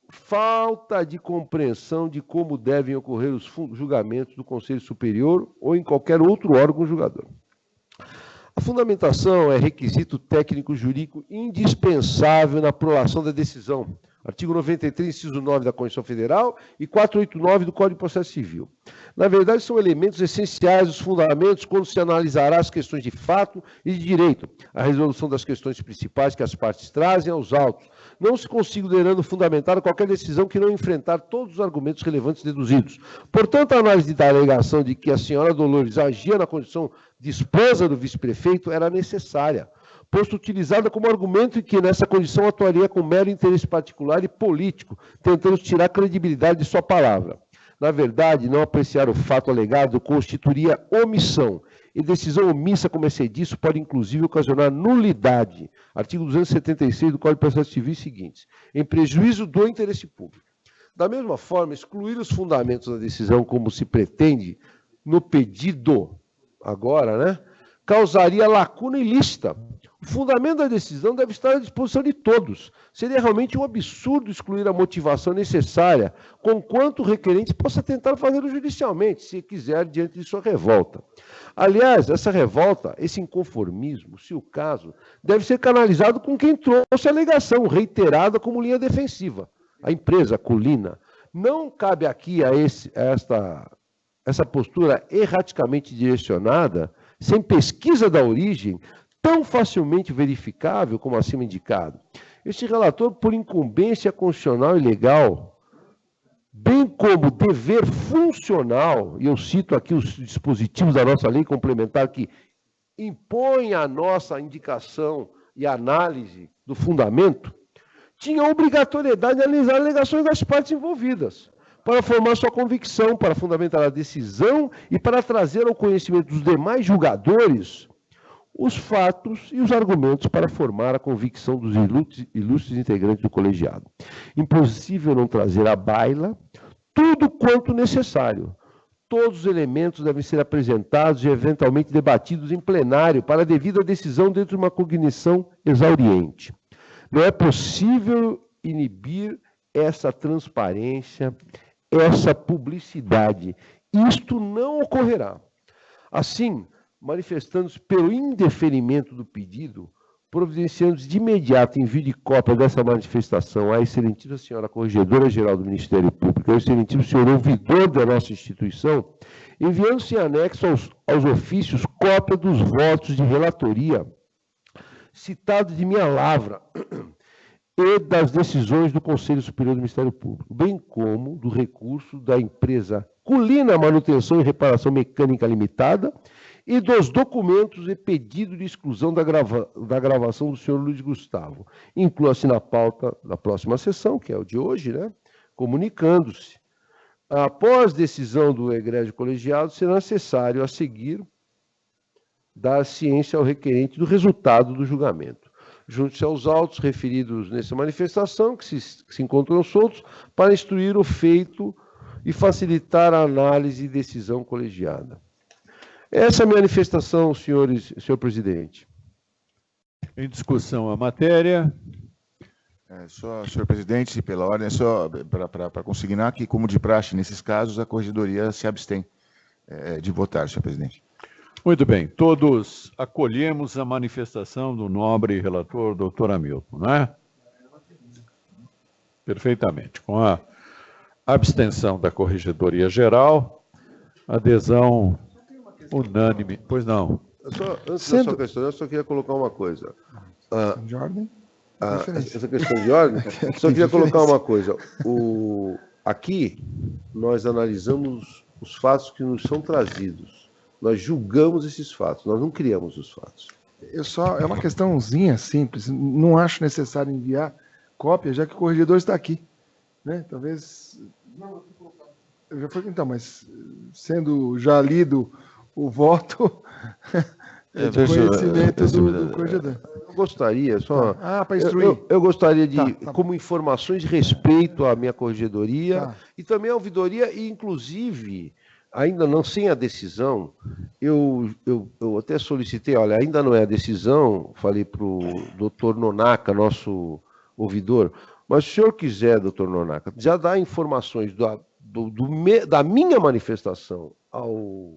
Falta de compreensão de como devem ocorrer os julgamentos do Conselho Superior ou em qualquer outro órgão julgador. A fundamentação é requisito técnico-jurídico indispensável na prolação da decisão. Artigo 93, inciso 9 da Constituição Federal e 489 do Código de Processo Civil. Na verdade, são elementos essenciais dos fundamentos quando se analisará as questões de fato e de direito, a resolução das questões principais que as partes trazem aos autos, não se considerando fundamentada qualquer decisão que não enfrentar todos os argumentos relevantes deduzidos. Portanto, a análise da alegação de que a senhora Dolores agia na condição de esposa do vice-prefeito era necessária, posto utilizada como argumento em que nessa condição atuaria com mero interesse particular e político, tentando tirar credibilidade de sua palavra. Na verdade, não apreciar o fato alegado constituiria omissão, e decisão omissa, como é disso, pode inclusive ocasionar nulidade. Artigo 276 do Código de Processo Civil seguintes, em prejuízo do interesse público. Da mesma forma, excluir os fundamentos da decisão, como se pretende no pedido agora, né, causaria lacuna ilícita. O fundamento da decisão deve estar à disposição de todos. Seria realmente um absurdo excluir a motivação necessária, conquanto o requerente possa tentar fazê-lo judicialmente, se quiser, diante de sua revolta. Aliás, essa revolta, esse inconformismo, se o caso, deve ser canalizado com quem trouxe a alegação, reiterada como linha defensiva, a empresa, a Culina. Não cabe aqui a essa postura erraticamente direcionada, sem pesquisa da origem, tão facilmente verificável como acima indicado. Este relator, por incumbência constitucional e legal, bem como dever funcional, e eu cito aqui os dispositivos da nossa lei complementar que impõe a nossa indicação e análise do fundamento, tinha a obrigatoriedade de analisar alegações das partes envolvidas, para formar sua convicção, para fundamentar a decisão e para trazer ao conhecimento dos demais julgadores os fatos e os argumentos para formar a convicção dos ilustres integrantes do colegiado. Impossível não trazer à baila tudo quanto necessário. Todos os elementos devem ser apresentados e eventualmente debatidos em plenário para a devida decisão dentro de uma cognição exauriente. Não é possível inibir essa transparência, essa publicidade. Isto não ocorrerá. Assim, manifestando-se pelo indeferimento do pedido, providenciando de imediato envio de cópia dessa manifestação à excelentíssima senhora Corregedora-Geral do Ministério Público, ao excelentíssimo senhor ouvidor da nossa instituição, enviando-se em anexo aos ofícios cópia dos votos de relatoria citados de minha lavra e das decisões do Conselho Superior do Ministério Público, bem como do recurso da empresa Culina Manutenção e Reparação Mecânica Limitada e dos documentos e pedido de exclusão da gravação do senhor Luiz Gustavo. Inclua-se na pauta da próxima sessão, que é o de hoje, né? Comunicando-se. Após decisão do egrégio colegiado, será necessário, a seguir, dar ciência ao requerente do resultado do julgamento. Junte-se aos autos referidos nessa manifestação, que se encontram soltos, para instruir o feito e facilitar a análise e decisão colegiada. Essa é a manifestação, senhor presidente. Em discussão a matéria. Só, senhor presidente, pela ordem, só para consignar que, como de praxe, nesses casos, a corregedoria se abstém de votar, senhor presidente. Muito bem, todos acolhemos a manifestação do nobre relator, doutor Hamilton, não é? Perfeitamente. Com a abstenção da Corregedoria Geral, adesão unânime. Pois não. Antes da sua questão, eu só queria colocar uma coisa. De ordem? Essa questão de ordem, só queria colocar uma coisa. Aqui, nós analisamos os fatos que nos são trazidos. Nós julgamos esses fatos, nós não criamos os fatos. É uma questãozinha simples, não acho necessário enviar cópia, já que o corregedor está aqui. Né? Talvez... Eu já falei, então, mas sendo já lido o voto de conhecimento do corregedor. Eu gostaria, só... para instruir. Eu gostaria de, como informações de respeito à minha corregedoria e também à ouvidoria, e inclusive... Ainda não, sem a decisão, eu até solicitei, olha, ainda não é a decisão, falei para o doutor Nonaka, nosso ouvidor, mas se o senhor quiser, doutor Nonaka, já dá informações da minha manifestação ao...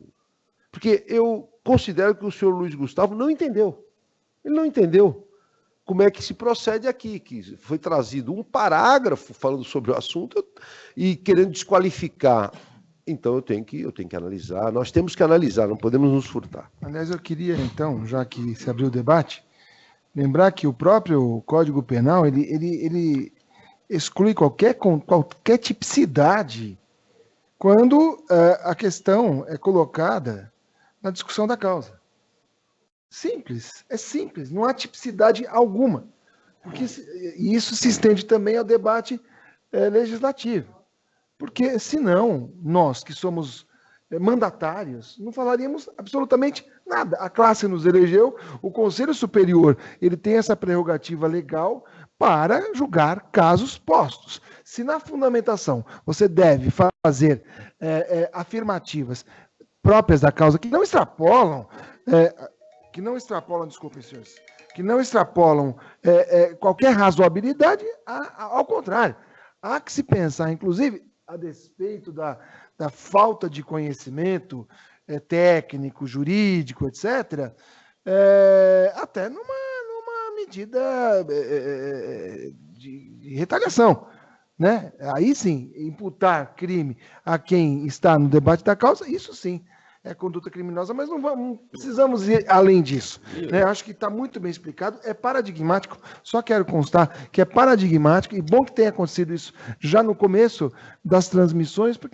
Porque eu considero que o senhor Luiz Gustavo não entendeu. Ele não entendeu como é que se procede aqui, que foi trazido um parágrafo falando sobre o assunto e querendo desqualificar. Então, eu tenho que analisar, nós temos que analisar, não podemos nos furtar. Aliás, eu queria, então, já que se abriu o debate, lembrar que o próprio Código Penal, ele exclui qualquer tipicidade quando a questão é colocada na discussão da causa. Simples, é simples, não há tipicidade alguma. E isso se estende também ao debate legislativo. Porque, senão, nós que somos mandatários, não falaríamos absolutamente nada. A classe nos elegeu, o Conselho Superior ele tem essa prerrogativa legal para julgar casos postos. Se na fundamentação você deve fazer afirmativas próprias da causa que não extrapolam, desculpem, senhores, que não extrapolam qualquer razoabilidade, ao contrário, há que se pensar, inclusive, a despeito da falta de conhecimento técnico, jurídico, etc., até numa medida de retaliação. Né? Aí sim, imputar crime a quem está no debate da causa, isso sim é conduta criminosa, mas não precisamos ir além disso. Né? Acho que está muito bem explicado, é paradigmático, só quero constar que é paradigmático, e bom que tenha acontecido isso já no começo das transmissões, para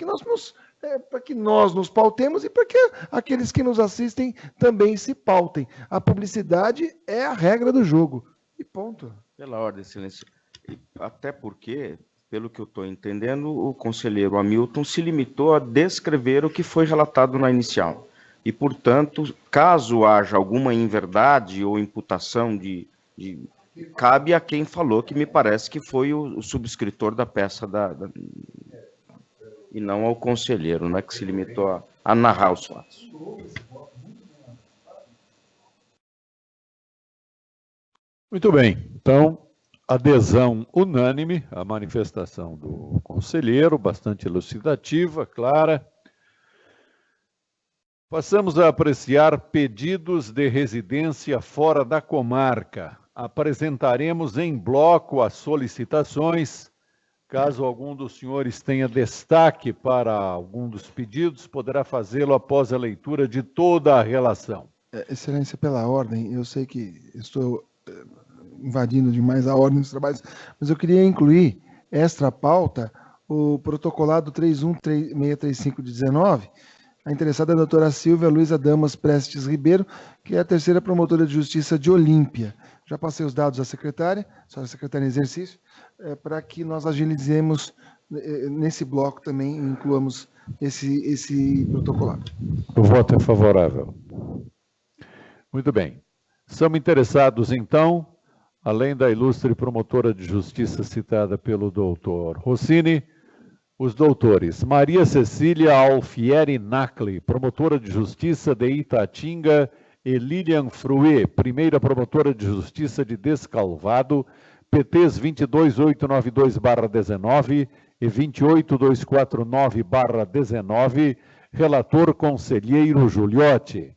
que nós nos pautemos e para que aqueles que nos assistem também se pautem. A publicidade é a regra do jogo. E ponto. Pela ordem, excelência. Até porque, pelo que eu estou entendendo, o conselheiro Hamilton se limitou a descrever o que foi relatado na inicial. E, portanto, caso haja alguma inverdade ou imputação cabe a quem falou, que me parece que foi o subscritor da peça e não ao conselheiro, né, que se limitou a narrar os fatos. Muito bem. Então, adesão unânime à manifestação do conselheiro, bastante elucidativa, clara. Passamos a apreciar pedidos de residência fora da comarca. Apresentaremos em bloco as solicitações. Caso algum dos senhores tenha destaque para algum dos pedidos, poderá fazê-lo após a leitura de toda a relação. Excelência, pela ordem, eu sei que estou invadindo demais a ordem dos trabalhos, mas eu queria incluir extra pauta o protocolado 31.635/19. A interessada é a doutora Silvia Luiza Damas Prestes Ribeiro, que é a terceira promotora de justiça de Olímpia. Já passei os dados à secretária, senhora secretária em exercício, para que nós agilizemos nesse bloco também, incluamos esse protocolado. O voto é favorável. Muito bem. São interessados, então, além da ilustre promotora de justiça citada pelo doutor Rossini, os doutores Maria Cecília Alfieri Nacli, promotora de justiça de Itatinga, e Lilian Fruê, primeira promotora de justiça de Descalvado, PTs 22892/19 e 28249/19, relator conselheiro Juliotti.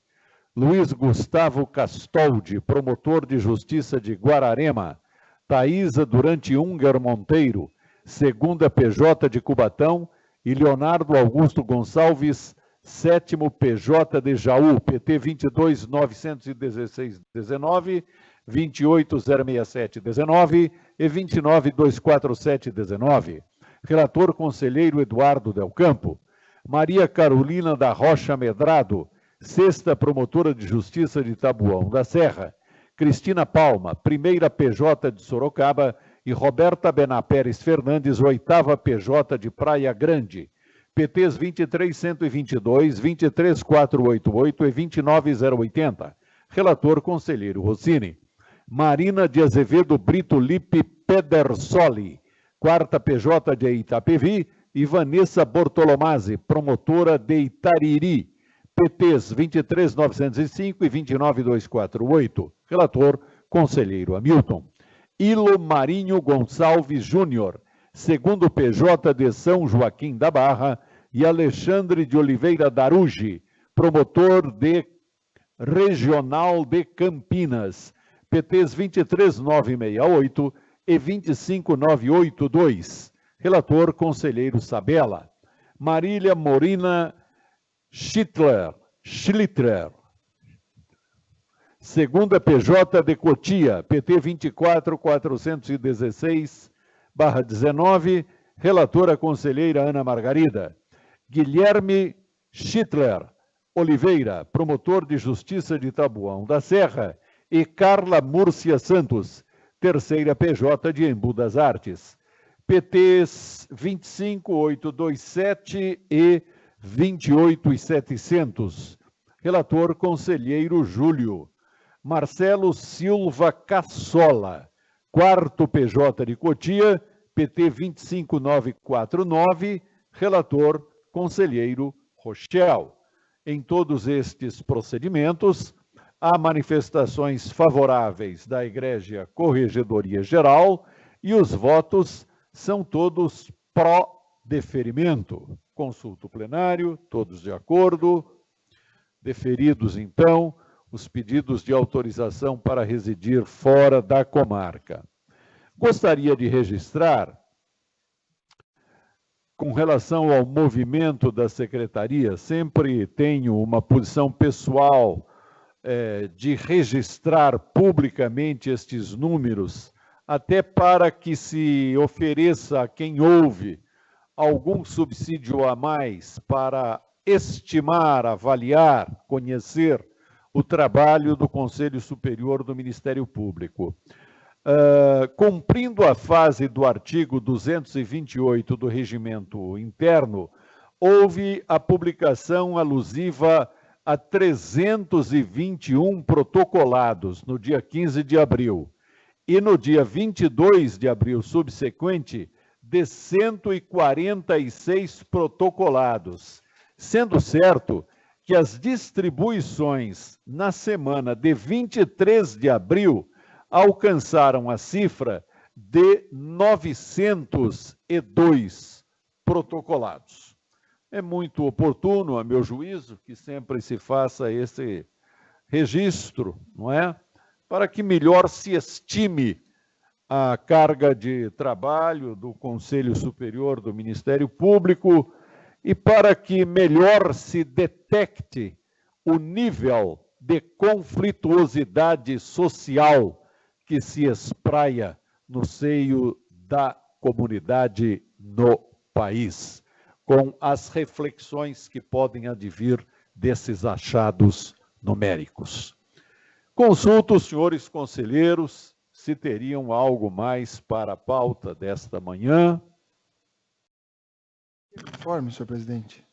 Luiz Gustavo Castoldi, promotor de justiça de Guararema. Thaisa Durante Unger Monteiro, segunda PJ de Cubatão, e Leonardo Augusto Gonçalves, sétimo PJ de Jaú, PT 22916/19, 28067/19 e 29247/19. Relator conselheiro Eduardo Del Campo. Maria Carolina da Rocha Medrado, sexta promotora de justiça de Taboão da Serra. Cristina Palma, primeira PJ de Sorocaba, e Roberta Bená Pérez Fernandes, oitava PJ de Praia Grande. PTs 23122, 23488 e 29080. Relator conselheiro Rossini. Marina de Azevedo Brito Lipe Pedersoli, quarta PJ de Itapevi, e Vanessa Bortolomazzi, promotora de Itariri. PTs 23905 e 29248. Relator conselheiro Hamilton. Ilo Marinho Gonçalves Júnior, segundo PJ de São Joaquim da Barra, e Alexandre de Oliveira Darugi, promotor de Regional de Campinas, PTs 23968 e 25982. Relator conselheiro Sabella. Marília Morina Schlitter, segunda PJ de Cotia, PT 24416/19, relatora conselheira Ana Margarida. Guilherme Schittler Oliveira, promotor de justiça de Taboão da Serra, e Carla Múrcia Santos, terceira PJ de Embu das Artes. PTs 25827 e 28700. Relator conselheiro Júlio. Marcelo Silva Cassola, quarto PJ de Cotia, PT 25949, relator conselheiro Rochel. Em todos estes procedimentos, há manifestações favoráveis da Egrégia Corregedoria Geral e os votos são todos pró-deferimento. Consulta o plenário, todos de acordo. Deferidos, então, os pedidos de autorização para residir fora da comarca. Gostaria de registrar, com relação ao movimento da secretaria, sempre tenho uma posição pessoal de registrar publicamente estes números, até para que se ofereça a quem ouve algum subsídio a mais para estimar, avaliar, conhecer o trabalho do Conselho Superior do Ministério Público. Cumprindo a fase do artigo 228 do Regimento Interno, houve a publicação alusiva a 321 protocolados no dia 15 de abril e no dia 22 de abril subsequente, de 146 protocolados, sendo certo que as distribuições na semana de 23 de abril alcançaram a cifra de 902 protocolados. é muito oportuno, a meu juízo, que sempre se faça esse registro, não é? Para que melhor se estime a carga de trabalho do Conselho Superior do Ministério Público e para que melhor se detecte o nível de conflituosidade social que se espraia no seio da comunidade no país, com as reflexões que podem advir desses achados numéricos. Consulto os senhores conselheiros se teriam algo mais para a pauta desta manhã. Informe, senhor presidente.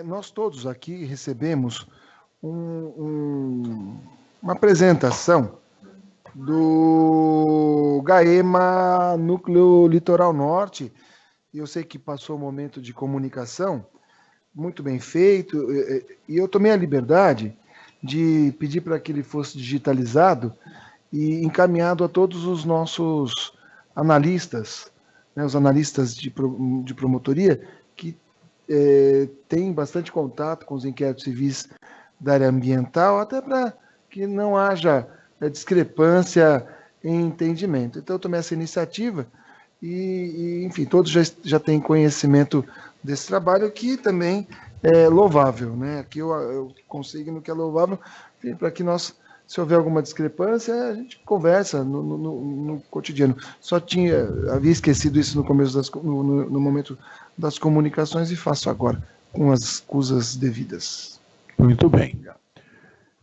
Nós todos aqui recebemos uma apresentação do GAEMA Núcleo Litoral Norte, e eu sei que passou um momento de comunicação muito bem feito, e eu tomei a liberdade de pedir para que ele fosse digitalizado e encaminhado a todos os nossos analistas, né, os analistas de promotoria, que têm bastante contato com os inquéritos civis da área ambiental, até para que não haja discrepância em entendimento. Então, eu tomei essa iniciativa e enfim, todos já têm conhecimento desse trabalho, que também é louvável, né? Aqui eu consigo no que é louvável, para que nós, se houver alguma discrepância, a gente conversa no cotidiano. Havia esquecido isso no começo, no momento das comunicações, e faço agora, com as escusas devidas. Muito bem.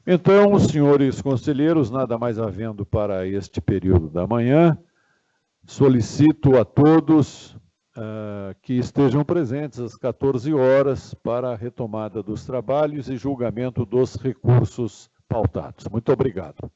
Então, senhores conselheiros, nada mais havendo para este período da manhã, solicito a todos que estejam presentes às 14 horas para a retomada dos trabalhos e julgamento dos recursos pautados. Muito obrigado.